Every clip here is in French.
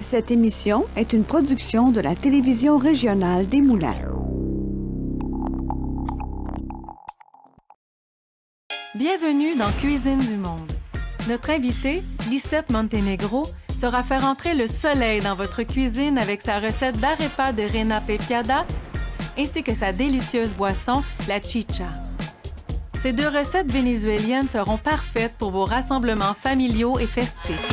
Cette émission est une production de la télévision régionale des Moulins. Bienvenue dans Cuisine du Monde. Notre invitée, Lisette Montenegro, saura faire entrer le soleil dans votre cuisine avec sa recette d'arepa de Reina Pepiada ainsi que sa délicieuse boisson, la chicha. Ces deux recettes vénézuéliennes seront parfaites pour vos rassemblements familiaux et festifs.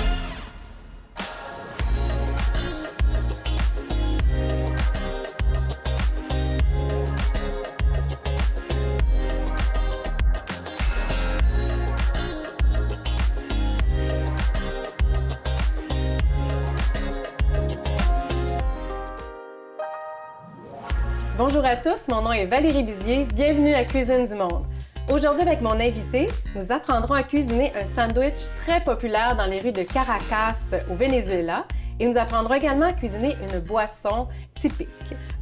Bonjour à tous, mon nom est Valérie Bizier, bienvenue à Cuisine du Monde. Aujourd'hui, avec mon invité, nous apprendrons à cuisiner un sandwich très populaire dans les rues de Caracas, au Venezuela, et nous apprendrons également à cuisiner une boisson typique.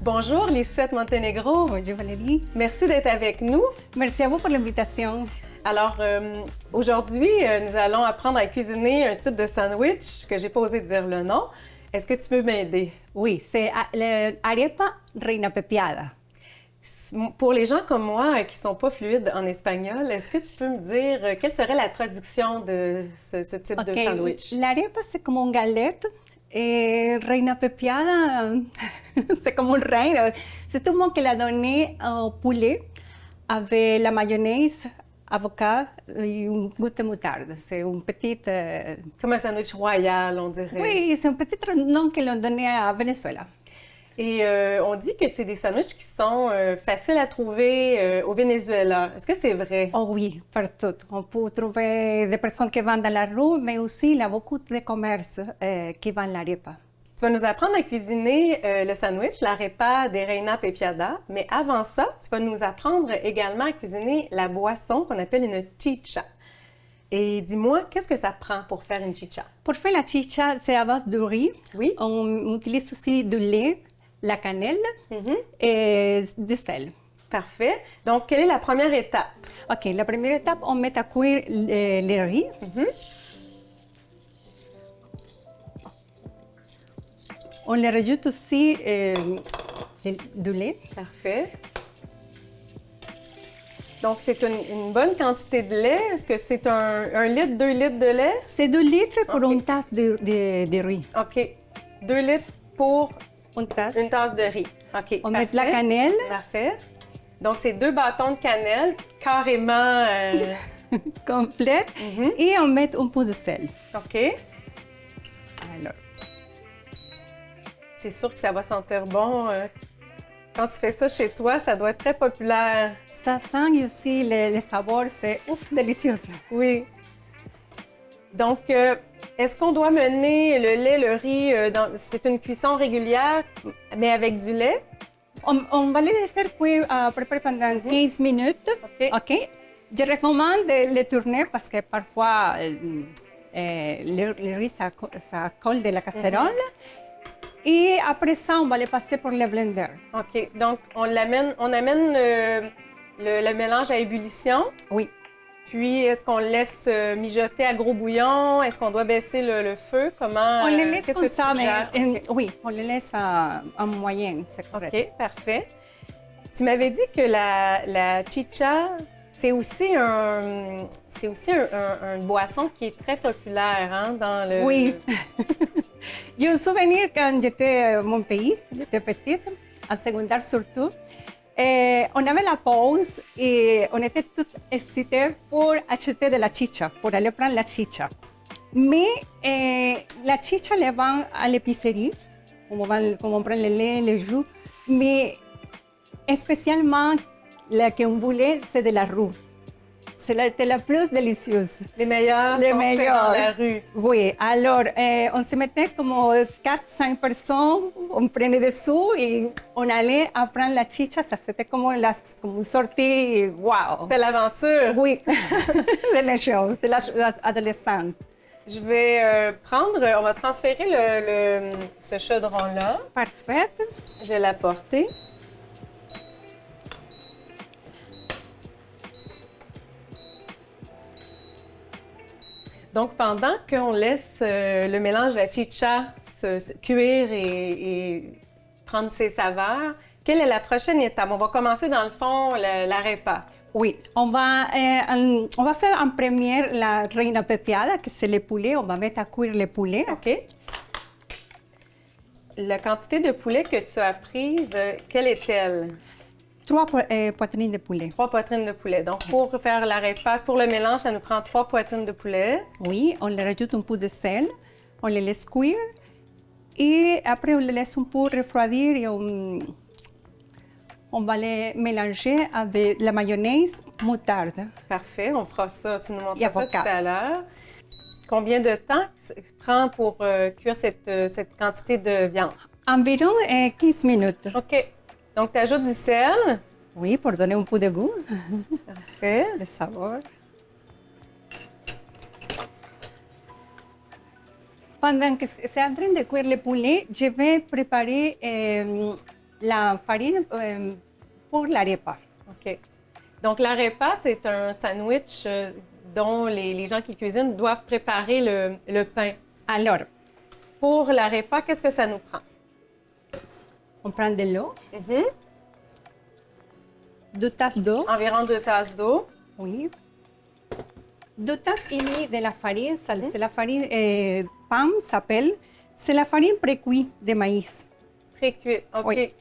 Bonjour, Lisette Montenegro. Bonjour, Valérie. Merci d'être avec nous. Merci à vous pour l'invitation. Alors, aujourd'hui, nous allons apprendre à cuisiner un type de sandwich que j'ai pas osé dire le nom. Est-ce que tu peux m'aider? Oui, c'est l'arepa Reina Pepiada. Pour les gens comme moi qui ne sont pas fluides en espagnol, est-ce que tu peux me dire quelle serait la traduction de ce type de sandwich? L'arepa, c'est comme une galette. Et Reina Pepiada, c'est comme un reine. C'est tout le monde qui l'a donné au poulet avec la mayonnaise, avocat et un goût de moutarde. C'est une petite... Comme un sandwich royal, on dirait. Oui, c'est un petit nom qu'ils l'ont donné à Venezuela. Et on dit que c'est des sandwichs qui sont faciles à trouver au Venezuela. Est-ce que c'est vrai? Oh oui, partout. On peut trouver des personnes qui vendent dans la rue, mais aussi il y a beaucoup de commerces qui vendent l'arepa. Tu vas nous apprendre à cuisiner le sandwich, l'arepa de Reina Pepiada, mais avant ça, tu vas nous apprendre également à cuisiner la boisson qu'on appelle une chicha. Et dis-moi, qu'est-ce que ça prend pour faire une chicha? Pour faire la chicha, c'est à base de riz. Oui. On utilise aussi du lait, la cannelle et du sel. Parfait. Donc, quelle est la première étape? OK, la première étape, on met à cuire le riz. On le rajoute aussi du lait. Parfait. Donc, c'est une bonne quantité de lait. Est-ce que c'est 1 litre, 2 litres de lait? C'est 2 litres pour une tasse de riz. OK. 2 litres pour une tasse de riz. OK. On met de la cannelle. Parfait. Donc, c'est 2 bâtons de cannelle carrément... complète. Et on met un peu de sel. OK. Alors. C'est sûr que ça va sentir bon. Quand tu fais ça chez toi, ça doit être très populaire. Ça sent aussi le sabor, c'est ouf, délicieux. Oui. Donc, est-ce qu'on doit mener le lait, le riz, c'est une cuisson régulière, mais avec du lait? On va le laisser cuire à peu près pendant 15 minutes. OK. Je recommande de le tourner parce que parfois le riz, ça colle de la casserole. Et après ça, on va le passer pour le blender. OK. Donc, on amène le mélange à ébullition. Oui. Puis, est-ce qu'on le laisse mijoter à gros bouillon? Est-ce qu'on doit baisser le feu? Comment? On le laisse qu'est-ce comme que tu ça, suggères? mais oui, on le laisse en moyenne, c'est correct. OK, parfait. Tu m'avais dit que la chicha, c'est aussi une boisson qui est très populaire, hein, dans le... Oui. J'ai un souvenir quand j'étais à mon pays, j'étais petite, en secondaire surtout. On avait la pause et on était toutes excitées pour acheter de la chicha, pour aller prendre la chicha. Mais la chicha, les vend à l'épicerie, comme on prend le lait, le jus. Mais spécialement, la qu'on voulait, c'est de la rue. C'était la plus délicieuse. Les meilleurs sont faits dans la rue. Oui, alors on se mettait comme 4-5 personnes, on prenait des sous et on allait à prendre la chicha. Ça, c'était comme une sortie, wow! C'était l'aventure. Oui, de la chose, de l'adolescente. Je vais on va transférer ce chaudron-là. Parfait. Je vais l'apporter. Donc, pendant qu'on laisse le mélange de la chicha se cuire et prendre ses saveurs, quelle est la prochaine étape? On va commencer, dans le fond, l'arepa. Oui, on va faire en première la reina pepiada, que c'est le poulet. On va mettre à cuire le poulet. OK. La quantité de poulet que tu as prise, quelle est-elle? 3 poitrines de poulet. 3 poitrines de poulet. Donc, pour faire l'arepa, pour le mélange, ça nous prend 3 poitrines de poulet. Oui, on leur rajoute un peu de sel, on les laisse cuire et après on les laisse un peu refroidir et on va les mélanger avec la mayonnaise moutarde. Parfait, on fera ça. Tu nous montres Et ça tout avocat. à l'heure. Combien de temps prend pour cuire cette quantité de viande? Environ 15 minutes. OK. Donc, tu ajoutes du sel. Oui, pour donner un peu de goût, Parfait. de saveur. Pendant que c'est en train de cuire le poulet, je vais préparer la farine pour l'arepa. OK. Donc, l'arepa, c'est un sandwich dont les gens qui cuisinent doivent préparer le pain. Alors, Pour l'arepa, qu'est-ce que ça nous prend? on prend de l'eau, Mhm. 2 tasses d'eau. Environ 2 tasses d'eau. Oui. 2 tasses et demie de la farine, c'est la farine PAM s'appelle. C'est la farine pré-cuite de maïs. Pré-cuite. OK. Oui.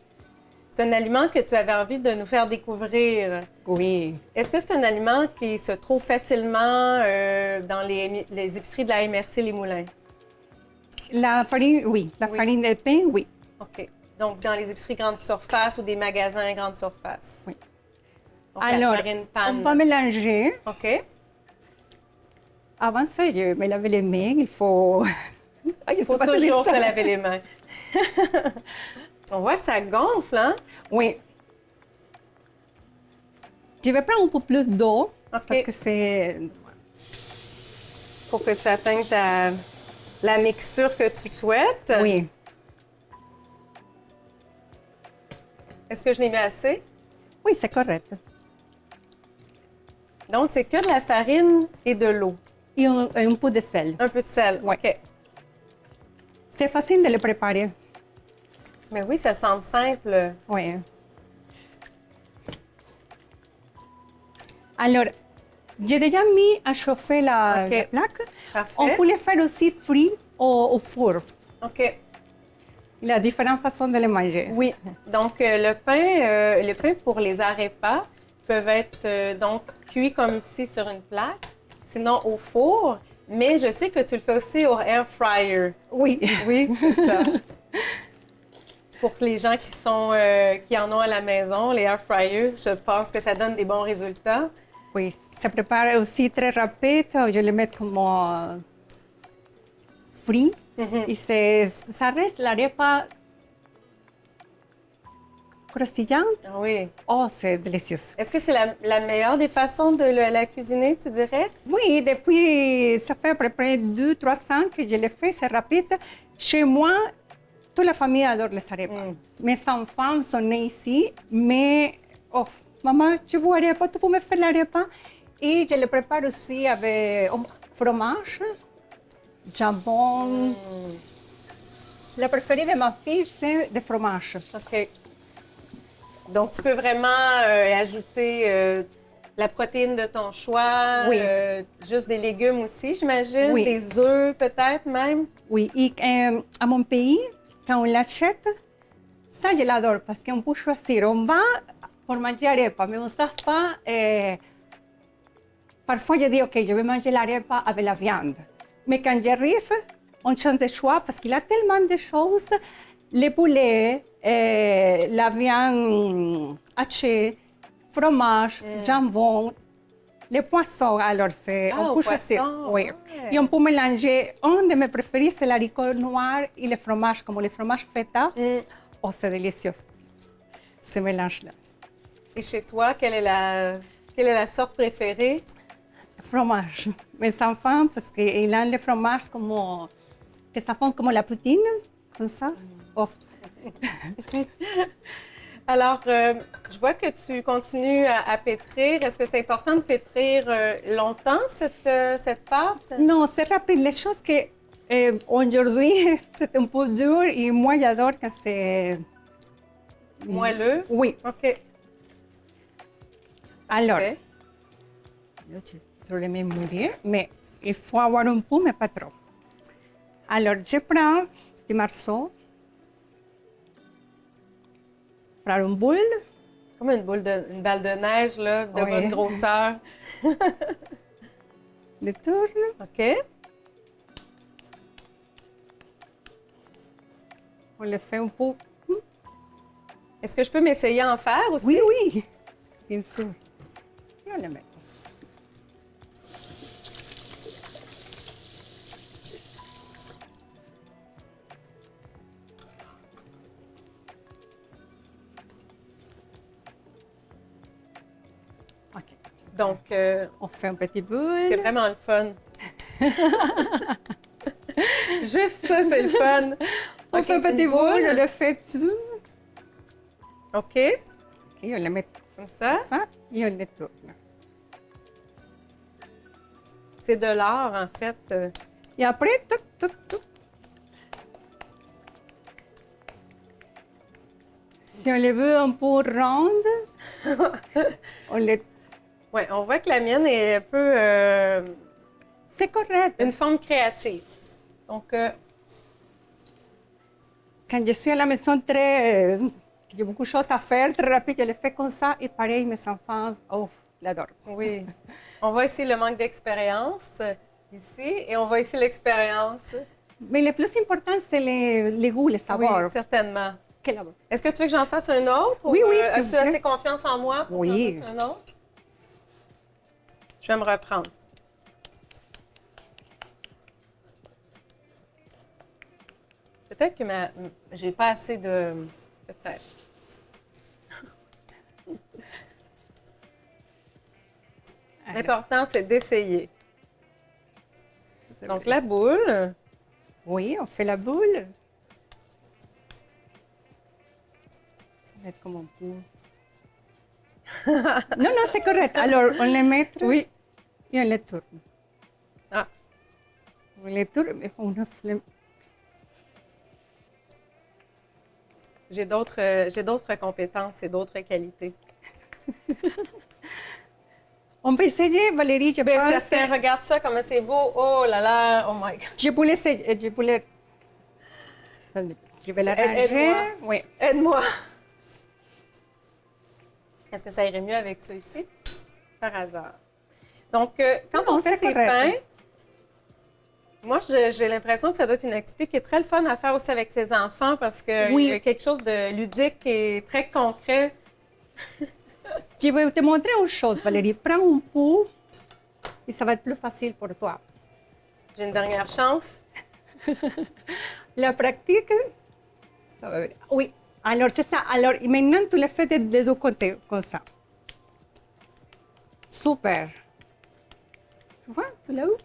C'est un aliment que tu avais envie de nous faire découvrir. Oui. Est-ce que c'est un aliment qui se trouve facilement dans les épiceries de la MRC Les Moulins? La farine, oui. La Oui. farine de pain, oui. OK. Donc, dans les épiceries grande surface ou des magasins grande surface? Oui. Donc, Alors, la farine panne. on va mélanger. OK. Avant ça, je me laver les mains. Il faut... Ah, je Il faut sais pas te dire toujours ça. se laver les mains. On voit que ça gonfle, hein? Oui. Je vais prendre un peu plus d'eau OK. parce que c'est... Pour que tu atteignes la mixture que tu souhaites. Oui. Est-ce que je l'ai mis assez? Oui, c'est correct. Donc, c'est que de la farine et de l'eau. Et un peu de sel. Un peu de sel. Ouais. OK. C'est facile de le préparer. Mais oui, ça semble simple. Oui. Alors, j'ai déjà mis à chauffer la, OK. la plaque. Parfait. On peut le faire aussi frit au four. OK. Il y a différentes façons de le manger. Oui. Donc, le pain pour les arepas peuvent être donc cuits comme ici sur une plaque, sinon au four. Mais je sais que tu le fais aussi au air fryer. Oui. Oui, c'est ça. Pour les gens qui en ont à la maison, les air fryers, je pense que ça donne des bons résultats. Oui, ça prépare aussi très rapide. Je le mets comme frit. Et ça reste l'arepa croustillante. Oui. Oh, c'est délicieux. Est-ce que c'est la meilleure des façons de la cuisiner, tu dirais? Oui, depuis, ça fait à peu près 2-3 ans que je le fais, c'est rapide. Chez moi, toute la famille adore les arepas. Mes enfants sont nés ici, mais, oh, maman, je veux arepa, tu peux me faire l'arepa? Et je le prépare aussi avec fromage, jambon. La préférée de ma fille, c'est le fromage. OK. Donc, tu peux vraiment ajouter la protéine de ton choix, Oui. juste des légumes aussi, j'imagine, Oui. des œufs peut-être même. Oui, et à mon pays, quand on l'achète, ça je l'adore parce qu'on peut choisir. On va pour manger arepa, mais on ne sait pas. Parfois, je dis, OK, je vais manger l'arepa avec la viande. Mais quand j'arrive, on change de choix parce qu'il y a tellement de choses. Les poulets, la viande hachée, fromage, jambon, les poissons. Alors, on peut choisir. Oui. Ouais. Et on peut mélanger. Un de mes préférés, c'est l'haricot noir et le fromage, comme le fromage feta. Oh, c'est délicieux, ce mélange-là. Et chez toi, quelle est la sorte préférée? Fromage. Mes enfants, parce qu'ils ont le fromage comme, que ça font comme la poutine, comme ça. Oh. Alors, je vois que tu continues à pétrir. Est-ce que c'est important de pétrir longtemps, cette pâte? Non, c'est rapide. Les choses que aujourd'hui, c'est un peu dur et moi, j'adore quand c'est... Moelleux? Oui. OK. Alors, Parfait. là, je le mets mourir, mais il faut avoir un peu, mais pas trop. Alors, je prends des morceaux, prends une boule, Comme une balle de neige, là, de Oui. bonne grosseur. le tourne, OK. on le fait un peu. Est-ce que je peux m'essayer à en faire aussi? Oui, oui, bien sûr. Et on le met. OK. Donc, On fait un petit c'est boule. vraiment le fun. Juste ça, c'est le fun. On OK, fait un une petit boule, on le fait tout. OK, OK, on le met comme ça. ça et on le tourne. C'est de l'art, en fait. Et après, tout, tout, tout. Si on le veut un peu ronde, on le... Oui, on voit que la mienne est un peu C'est correct. une forme créative. Donc, Quand je suis à la maison très... j'ai beaucoup de choses à faire, très rapide, je le fais comme ça. Et pareil, mes enfants, oh, l'adorent. oui. On voit ici le manque d'expérience, ici, et on voit ici l'expérience. Mais le plus important, c'est les goûts, les Oui, saveurs. certainement. Quel amour. Est-ce que tu veux que j'en fasse un autre? Oui, ou, oui, As-tu s'il vous plaît. assez confiance en moi pour Oui. que j'en fasse un autre? Je vais me reprendre. Peut-être que j'ai pas assez de... Peut-être. L'important, c'est d'essayer. Donc, la boule. Oui, on fait la boule. On va mettre comme un peu. Non, non, c'est correct. Alors, on les met Oui. et on les tourne. Ah, On les tourne, mais on fait... j'ai d'autres compétences et d'autres qualités. On peut essayer, Valérie, je Ben, pense. certain, regarde ça, comment c'est beau. Oh là là, oh my God. Je voulais... Je voulais... Attendez, je vais la Aide-moi. ranger. Oui. Aide-moi. Est-ce que ça irait mieux avec ça ici? Par hasard. Donc, quand Non, on fait c'est ces correct. pains, moi, j'ai l'impression que ça doit être une activité qui est très le fun à faire aussi avec ses enfants parce qu'il Oui. y a quelque chose de ludique et très concret. Je vais te montrer une chose, Valérie. Prends un pot et ça va être plus facile pour toi. J'ai une dernière chance. La pratique, ça va venir. Oui. Alors, c'est ça. Alors, et maintenant, tu le fais des deux côtés, comme ça. Super. Tu vois, tu l'as eu?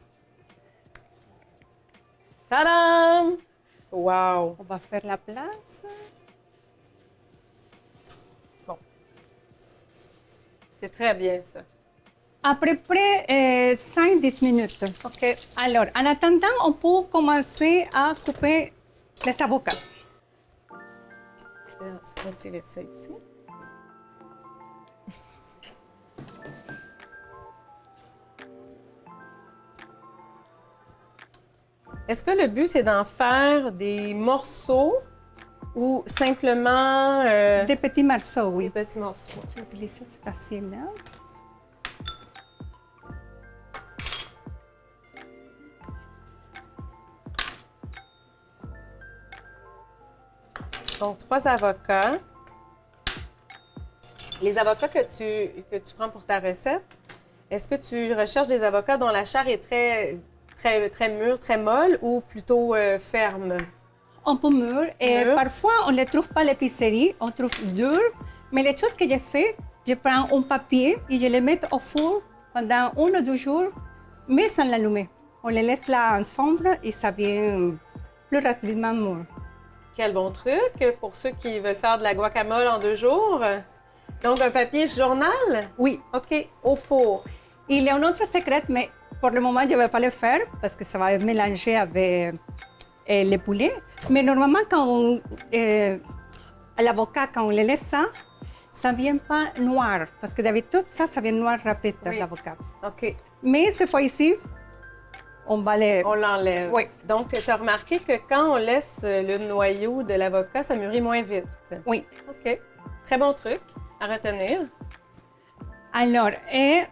Tadam! Wow! On va faire la place. Bon. C'est très bien, ça. À peu près 5-10 minutes. OK. Alors, en attendant, on peut commencer à couper les avocats. On va tirer ça ici. Est-ce que le but, c'est d'en faire des morceaux ou simplement Des petits morceaux, oui. des petits morceaux? Je vais utiliser cette assiette-là. Donc, 3 avocats. Les avocats que tu prends pour ta recette, est-ce que tu recherches des avocats dont la chair est très mûre, très molle ou plutôt ferme? Un peu mûr. Et Mûr. parfois, on ne les trouve pas à l'épicerie, on trouve dur. Mais les choses que j'ai fait, je prends un papier et je les mets au four pendant 1 ou 2 jours, mais sans l'allumer. On les laisse là ensemble et ça vient plus rapidement mûr. Quel bon truc pour ceux qui veulent faire de la guacamole en 2 jours. Donc, un papier journal? Oui. OK, au four. Il y a un autre secret, mais pour le moment, je ne vais pas le faire parce que ça va mélanger avec les poulets. Mais normalement, à l'avocat, quand on le laisse ça ne vient pas noir. Parce que d'habitude, ça vient noir rapide, Oui. l'avocat. OK. Mais cette fois-ci, on va les... On l'enlève. Oui. Donc, tu as remarqué que quand on laisse le noyau de l'avocat, ça mûrit moins vite. Oui. OK. Très bon truc à retenir. Alors, et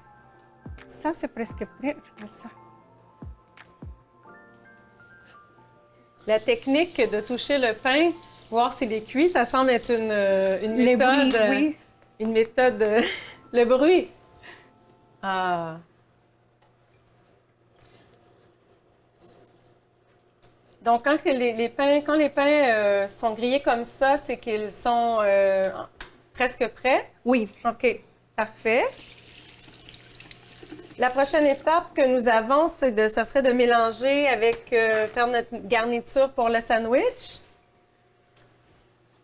ça, c'est presque prêt. Ça. La technique de toucher le pain, voir s'il est cuit, ça semble être une Les méthode. bruits, oui. Une méthode. Le bruit. Ah. Donc, quand les pains sont grillés comme ça, c'est qu'ils sont presque prêts. Oui. OK, parfait. La prochaine étape que nous avons, ça serait de mélanger avec, faire notre garniture pour le sandwich.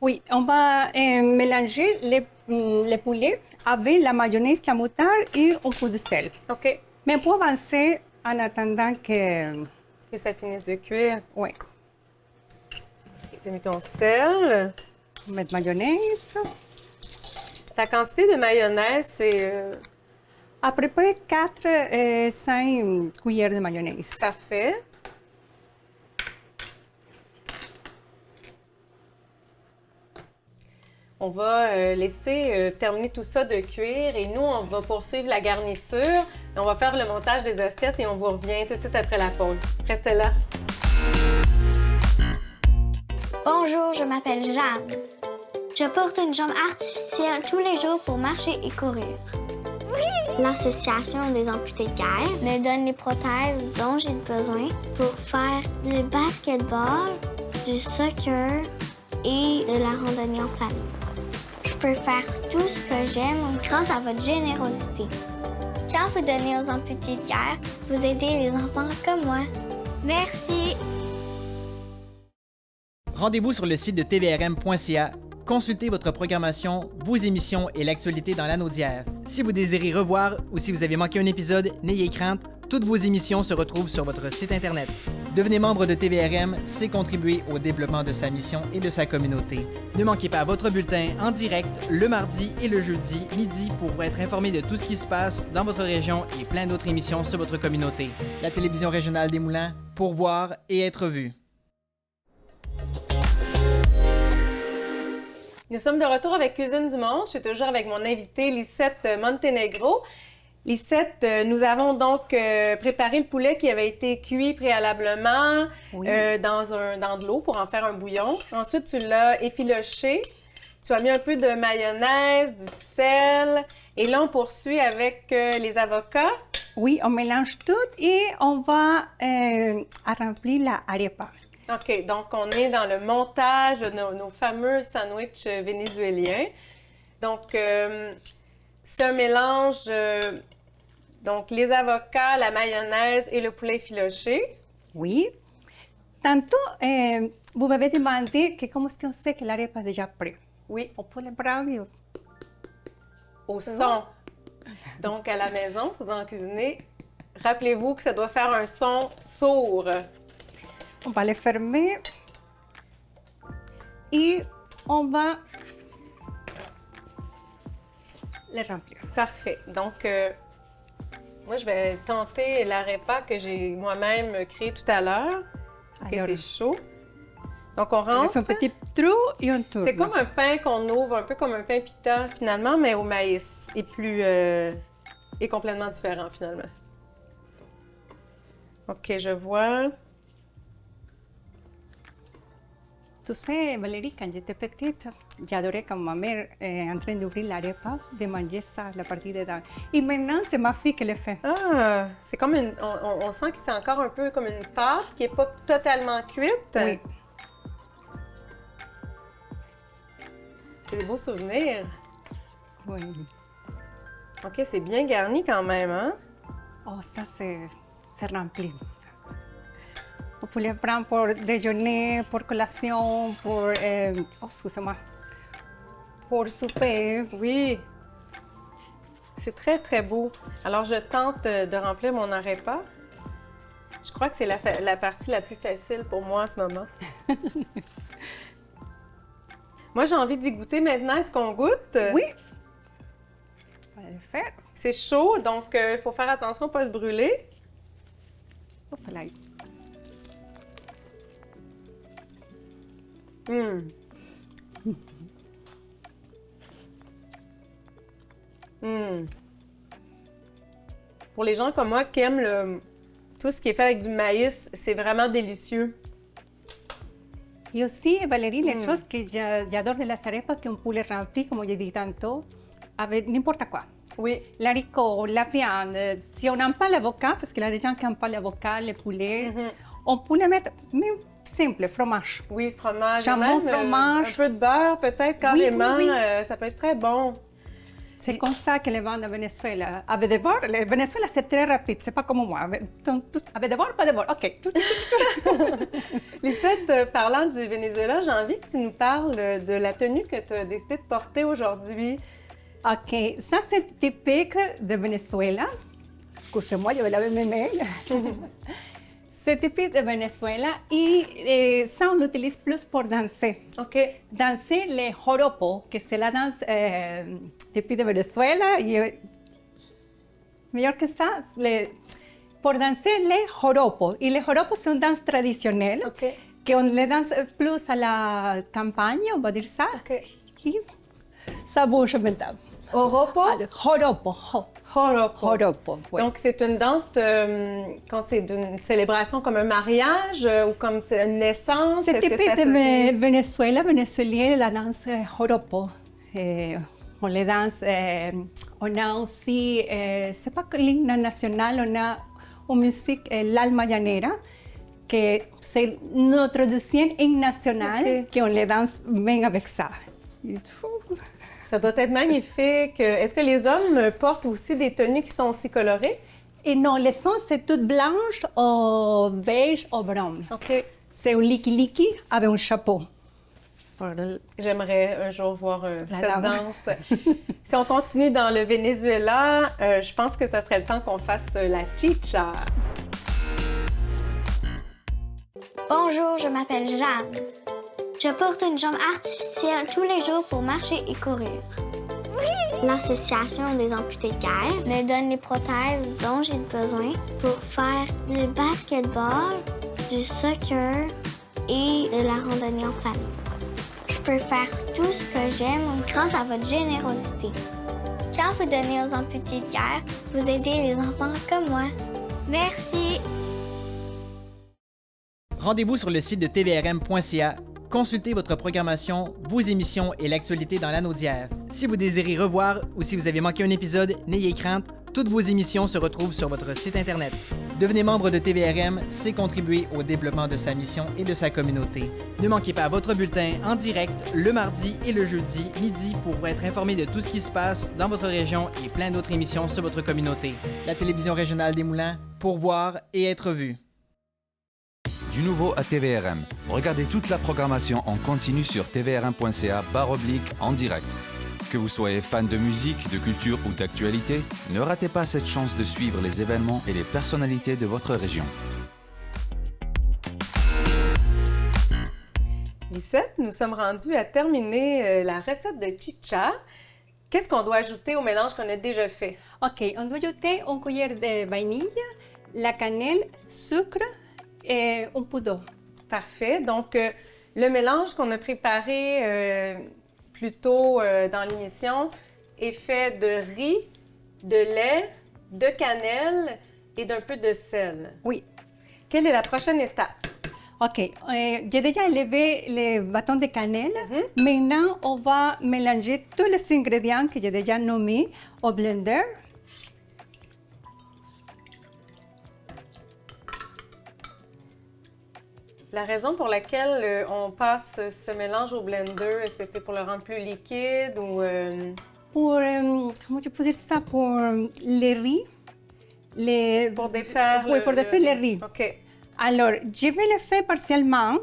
Oui, on va mélanger les poulets avec la mayonnaise, la moutarde et un peu de sel. OK, Mais pour avancer, en attendant que... que ça finisse de cuire. Oui, Tu as mis ton sel. on met mayonnaise. Ta quantité de mayonnaise, c'est À peu près 4-5 cuillères de mayonnaise. parfait. On va laisser terminer tout ça de cuire et nous, on va poursuivre la garniture. On va faire le montage des assiettes et on vous revient tout de suite après la pause. Restez là. Bonjour, je m'appelle Jeanne. Je porte une jambe artificielle tous les jours pour marcher et courir. L'Association des amputés de guerre me donne les prothèses dont j'ai besoin pour faire du basketball, du soccer et de la randonnée en famille. Je peux faire tout ce que j'aime grâce à votre générosité. Quand vous donnez aux amputés de guerre, vous aidez les enfants comme moi. Merci! Rendez-vous sur le site de tvrm.ca. Consultez votre programmation, vos émissions et l'actualité dans l'anneau d'hier. Si vous désirez revoir ou si vous avez manqué un épisode, n'ayez crainte, toutes vos émissions se retrouvent sur votre site Internet. Devenez membre de TVRM, c'est contribuer au développement de sa mission et de sa communauté. Ne manquez pas votre bulletin en direct le mardi et le jeudi midi pour être informé de tout ce qui se passe dans votre région et plein d'autres émissions sur votre communauté. La télévision régionale des Moulins, pour voir et être vu. Nous sommes de retour avec Cuisine du Monde. Je suis toujours avec mon invitée Lisette Montenegro. Lisette, nous avons donc préparé le poulet qui avait été cuit préalablement dans de l'eau pour en faire un bouillon. Ensuite, tu l'as effiloché. Tu as mis un peu de mayonnaise, du sel. Et là, on poursuit avec les avocats. Oui, on mélange tout et on va remplir la arepa. OK, donc on est dans le montage de nos fameux sandwichs vénézuéliens. Donc, c'est un mélange, donc les avocats, la mayonnaise et le poulet effiloché. Oui. Tantôt, vous m'avez demandé que comment est-ce qu'on sait que l'arepa est déjà prête. Oui, On peut le prendre. au son. Donc, à la maison, si vous en cuisinez, rappelez-vous que ça doit faire un son sourd. On va le fermer et on va le remplir. Parfait. Donc, moi, je vais tenter l'arepa que j'ai moi-même créée tout à l'heure. OK, Alors, c'est chaud. Donc, on on rentre. fait un petit trou et on tourne. C'est comme un pain qu'on ouvre, un peu comme un pain pita, finalement, mais au maïs. Et plus... et complètement différent, finalement. OK, je vois. Tu sais, Valérie, quand j'étais petite, j'adorais quand ma mère est en train d'ouvrir l'arepa, de manger ça, la partie dedans. Et maintenant, c'est ma fille qui le fait. Ah! C'est comme une... On sent que c'est encore un peu comme une pâte qui n'est pas totalement cuite. Oui. C'est des beaux souvenirs. Oui. OK, c'est bien garni quand même, hein? Oh, ça, c'est rempli. On vous les prendre pour déjeuner, pour collation, pour, excusez-moi, pour souper. Oui. C'est très, très beau. Alors, je tente de remplir mon arepa. Je crois que c'est la partie la plus facile pour moi en ce moment. Moi, j'ai envie d'y goûter maintenant. Est-ce qu'on goûte? Oui. On va le faire. C'est chaud, donc il faut faire attention à ne pas se brûler. Hop là. Pour les gens comme moi qui aiment tout ce qui est fait avec du maïs, c'est vraiment délicieux. Y aussi, Valérie, les choses que j'adore de las arepas, qu'on peut les remplir, comme j'ai dit tantôt, avec n'importe quoi. Oui. L'haricot, la viande. Si on n'aime pas l'avocat, parce qu'il y a des gens qui n'aiment pas l'avocat, le poulet, on peut le mettre, même simple, fromage. Oui, fromage. Jambon, même, fromage. Un peu de beurre, peut-être, carrément. oui. Ça peut être très bon. C'est comme ça que les vendent au Venezuela. Avec des bords, le Venezuela, c'est très rapide, c'est pas comme moi. Avec des bords, pas de bords. OK. Lisette, parlant du Venezuela, j'ai envie que tu nous parles de la tenue que tu as décidé de porter aujourd'hui. OK, ça c'est typique de Venezuela. Excusez-moi, je vais laver mes mains. C'est typique de Venezuela et ça on l'utilise plus pour danser. OK. Danser les joropo, que c'est la danse typique de Venezuela. Et, meilleur que ça, pour danser les joropos. Et les joropos sont une danse traditionnelle, OK. qu'on les danse plus à la campagne, on va dire ça. OK. Ça bouge maintenant. Oropo? Joropo. Joropo. Joropo, oui. Donc, c'est une danse quand c'est d'une célébration comme un mariage ou comme c'est une naissance? C'est Est-ce que typique ça de Venezuela, vénézuélien, la danse joropo. On les danse, on a aussi, c'est pas que l'hymne national, on a une musique, l'alma llanera, que c'est notre deuxième hymne national, qu'on les danse bien avec ça. Ça doit être magnifique. Est-ce que les hommes portent aussi des tenues qui sont aussi colorées? Et non, les sons, c'est toutes blanches, ou beige, ou brun. OK. C'est un liki-liki avec un chapeau. J'aimerais un jour voir cette dame. danse. Si on continue dans le Venezuela, je pense que ce serait le temps qu'on fasse la chicha. Bonjour, je m'appelle Jeanne. Je porte une jambe artificielle tous les jours pour marcher et courir. L'Association des amputés de guerre me donne les prothèses dont j'ai besoin pour faire du basketball, du soccer et de la randonnée en famille. Je peux faire tout ce que j'aime grâce à votre générosité. Quand vous donnez aux amputés de guerre, vous aidez les enfants comme moi. Merci! Rendez-vous sur le site de tvrm.ca. Consultez votre programmation, vos émissions et l'actualité dans l'anneau d'hier. Si vous désirez revoir ou si vous avez manqué un épisode, n'ayez crainte, toutes vos émissions se retrouvent sur votre site Internet. Devenez membre de TVRM, c'est contribuer au développement de sa mission et de sa communauté. Ne manquez pas votre bulletin en direct le mardi et le jeudi midi pour être informé de tout ce qui se passe dans votre région et plein d'autres émissions sur votre communauté. La télévision régionale des Moulins, pour voir et être vu. Du nouveau à TVRM. Regardez toute la programmation en continu sur tvrm.ca/en direct. Que vous soyez fan de musique, de culture ou d'actualité, ne ratez pas cette chance de suivre les événements et les personnalités de votre région. Lisette, nous sommes rendus à terminer la recette de chicha. Qu'est-ce qu'on doit ajouter au mélange qu'on a déjà fait? OK, on doit ajouter une cuillère de vanille, la cannelle, sucre et un peu d'eau. Parfait. Donc, le mélange qu'on a préparé plus tôt dans l'émission est fait de riz, de lait, de cannelle et d'un peu de sel. Oui. Quelle est la prochaine étape? OK, j'ai déjà élevé les bâtons de cannelle. Maintenant, on va mélanger tous les ingrédients que j'ai déjà nommés au blender. La raison pour laquelle on passe ce mélange au blender, est-ce que c'est pour le rendre plus liquide ou... Pour, comment je peux dire ça, pour les riz. Pour défaire Oui, pour défaire les riz. OK. Alors, je vais le faire partiellement.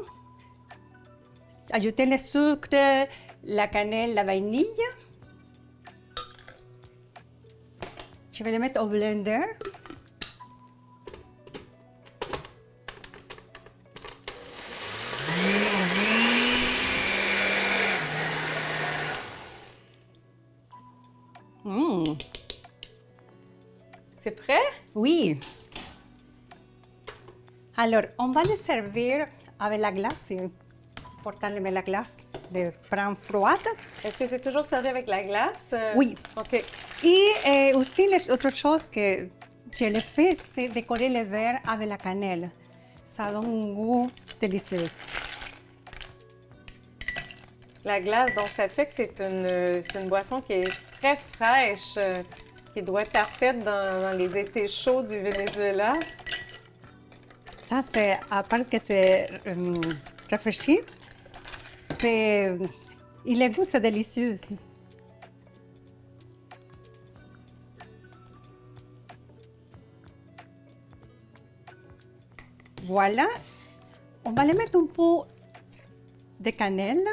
Ajouter le sucre, la cannelle, la vanille. Je vais le mettre au blender. C'est prêt? Oui. Alors, on va le servir avec la glace. C'est important de mettre la glace, de prendre froide. Est-ce que c'est toujours servi avec la glace? Oui. OK. Et aussi, autre chose que je le fais, c'est décorer le verre avec la cannelle. Ça donne un goût délicieux. La glace, donc ça fait que c'est une boisson qui est très fraîche, qui doit être parfaite dans les étés chauds du Venezuela. Ça, c'est, à part que c'est rafraîchi, et le goût, c'est délicieux aussi. Voilà. On va le mettre un peu de cannelle.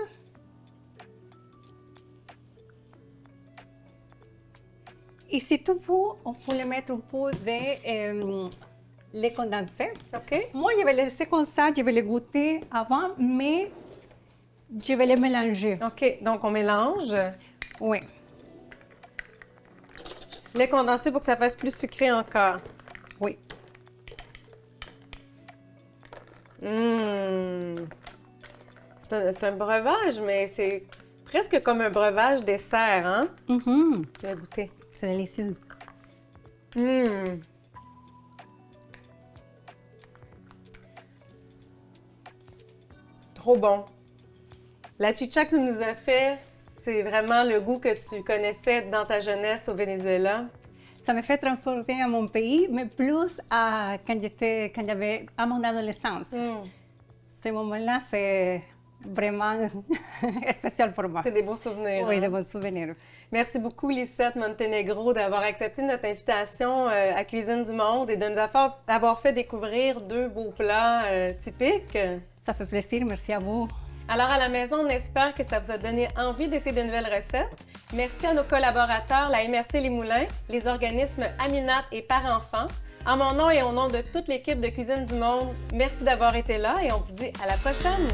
Et si tu veux, on peut le mettre un peu de lait condensé. OK. Moi, je vais le laisser comme ça, je vais le goûter avant, mais je vais le mélanger. OK. Donc, on mélange. Oui. Lait condensé pour que ça fasse plus sucré encore. Oui. C'est un breuvage, mais c'est presque comme un breuvage dessert, hein? Je vais goûter. C'est délicieux. Trop bon. La chicha que tu nous as fait, c'est vraiment le goût que tu connaissais dans ta jeunesse au Venezuela. Ça me fait transporter à mon pays, mais plus quand j'avais à mon adolescence. Ce moment-là, c'est vraiment spécial pour moi. C'est des beaux souvenirs. Oui, hein? de bons souvenirs. Merci beaucoup, Lisette Montenegro, d'avoir accepté notre invitation à Cuisine du Monde et de nous avoir fait découvrir 2 beaux plats typiques. Ça fait plaisir, merci à vous. Alors, à la maison, on espère que ça vous a donné envie d'essayer de nouvelles recettes. Merci à nos collaborateurs, la MRC Les Moulins, les organismes Aminat et Par Enfants. En mon nom et au nom de toute l'équipe de Cuisine du Monde, merci d'avoir été là et on vous dit à la prochaine!